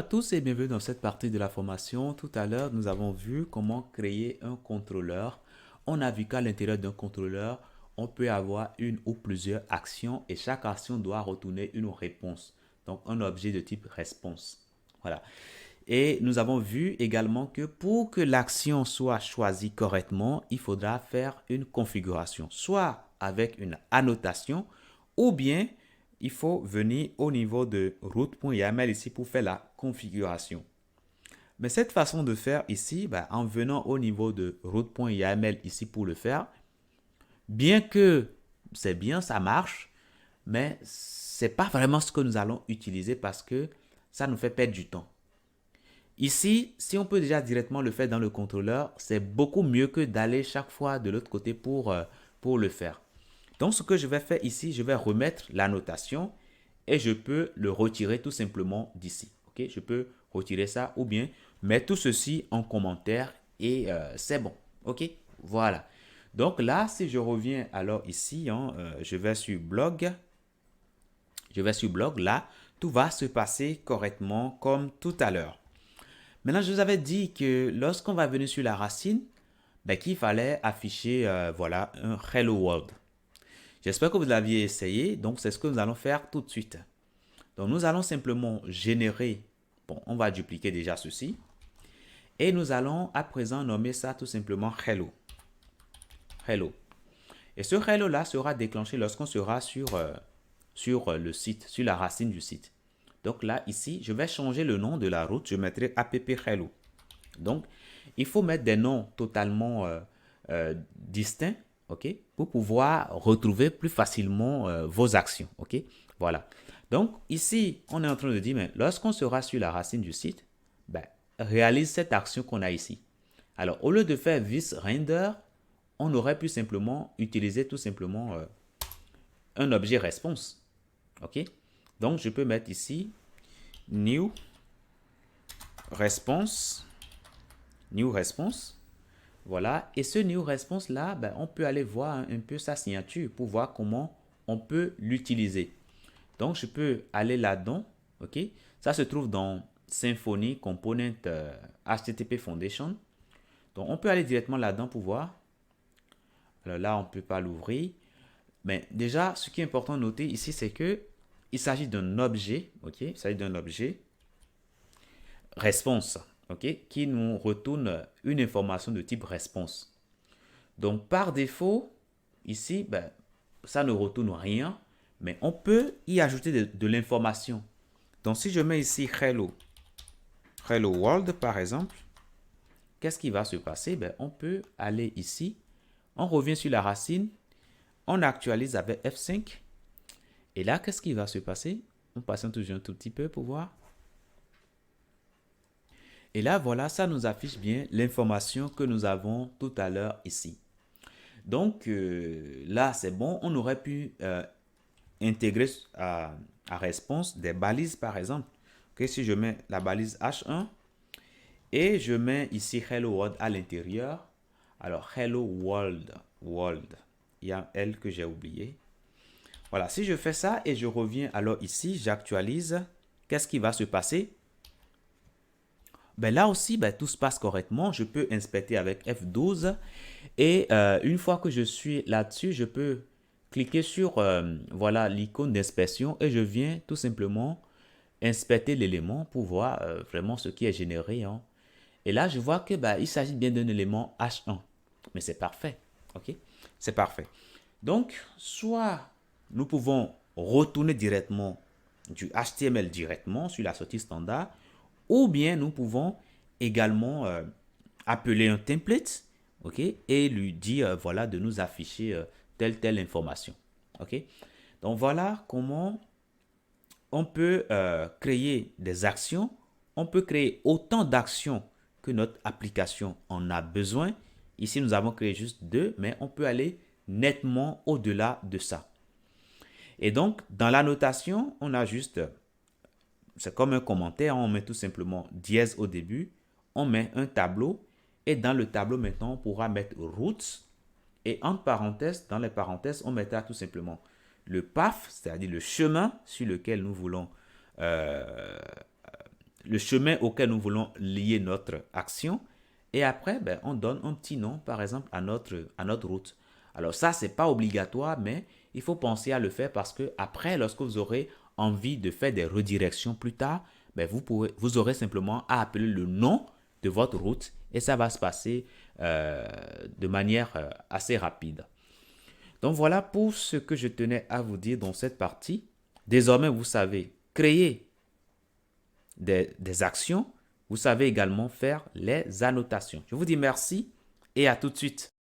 tous et bienvenue dans cette partie de la formation. Tout à l'heure, nous avons vu comment créer un contrôleur. On a vu qu'à l'intérieur d'un contrôleur, on peut avoir une ou plusieurs actions et chaque action doit retourner une réponse. Donc, un objet de type réponse. Voilà. Et nous avons vu également que pour que l'action soit choisie correctement, il faudra faire une configuration, soit avec une annotation, ou bien il faut venir au niveau de route.yaml ici pour faire la configuration. Mais cette façon de faire ici, en venant au niveau de route.yaml ici pour le faire, bien que c'est bien, ça marche, mais c'est pas vraiment ce que nous allons utiliser parce que ça nous fait perdre du temps. Ici, si on peut déjà directement le faire dans le contrôleur, c'est beaucoup mieux que d'aller chaque fois de l'autre côté pour le faire. Donc, ce que je vais faire ici, je vais remettre la notation et je peux le retirer tout simplement d'ici. Ok, je peux retirer ça ou bien mettre tout ceci en commentaire et c'est bon. Ok, voilà. Donc là, si je reviens alors ici, je vais sur blog. Je vais sur blog. Là, tout va se passer correctement comme tout à l'heure. Maintenant, je vous avais dit que lorsqu'on va venir sur la racine, qu'il fallait afficher voilà, un Hello World. J'espère que vous l'aviez essayé, donc c'est ce que nous allons faire tout de suite. Donc nous allons simplement générer, bon, on va dupliquer déjà ceci, et nous allons à présent nommer ça tout simplement Hello. Hello. Et ce Hello là sera déclenché lorsqu'on sera sur le site, sur la racine du site. Donc là, ici, je vais changer le nom de la route, je mettrai app Hello. Donc, il faut mettre des noms totalement distincts, ok, pour pouvoir retrouver plus facilement vos actions, ok. Voilà. Donc, ici, on est en train de dire, mais lorsqu'on sera sur la racine du site, réalise cette action qu'on a ici. Alors, au lieu de faire this render, on aurait pu simplement utiliser tout simplement un objet response, ok. Donc, je peux mettre ici new response. New response. Voilà. Et ce new response là, on peut aller voir un peu sa signature pour voir comment on peut l'utiliser. Donc, je peux aller là-dedans. OK. Ça se trouve dans Symfony Component HTTP Foundation. Donc, on peut aller directement là-dedans pour voir. Alors là, on ne peut pas l'ouvrir. Mais déjà, ce qui est important de noter ici, c'est que il s'agit d'un objet. OK. Il s'agit d'un objet response. OK, qui nous retourne une information de type response. Donc, par défaut, ici, ça ne retourne rien, mais on peut y ajouter de l'information. Donc, si je mets ici hello, hello world, par exemple, qu'est-ce qui va se passer? On peut aller ici, on revient sur la racine, on actualise avec F5, et là, qu'est-ce qui va se passer? On patiente toujours un tout petit peu pour voir. Et là, voilà, ça nous affiche bien l'information que nous avons tout à l'heure ici. Donc là, c'est bon. On aurait pu intégrer à réponse des balises, par exemple. Okay, si je mets la balise H1 et je mets ici Hello World à l'intérieur. Alors, Hello World, World. Il y a L que j'ai oublié. Voilà, si je fais ça et je reviens alors ici, j'actualise. Qu'est-ce qui va se passer? Là aussi, tout se passe correctement. Je peux inspecter avec F12 et une fois que je suis là-dessus, je peux cliquer sur voilà l'icône d'inspection et je viens tout simplement inspecter l'élément pour voir vraiment ce qui est généré. Et là, je vois que il s'agit bien d'un élément H1. Mais c'est parfait. OK? C'est parfait. Donc, soit nous pouvons retourner directement du HTML directement sur la sortie standard, ou bien nous pouvons également appeler un template, ok, et lui dire voilà de nous afficher telle information, ok. Donc voilà comment on peut créer des actions. On peut créer autant d'actions que notre application en a besoin. Ici, nous avons créé juste deux, mais on peut aller nettement au-delà de ça. Et donc, dans la notation, on a juste, c'est comme un commentaire, on met tout simplement dièse au début, on met un tableau, et dans le tableau maintenant, on pourra mettre routes, et entre parenthèses, dans les parenthèses, on mettra tout simplement le path, c'est-à-dire le chemin sur lequel nous voulons le chemin auquel nous voulons lier notre action. Et après, ben, on donne un petit nom, par exemple, à notre route. Alors ça, c'est pas obligatoire, mais il faut penser à le faire parce que après, lorsque vous aurez envie de faire des redirections plus tard, ben, vous aurez simplement à appeler le nom de votre route et ça va se passer de manière assez rapide. Donc voilà pour ce que je tenais à vous dire dans cette partie. Désormais, vous savez créer des actions. Vous savez également faire les annotations. Je vous dis merci et à tout de suite.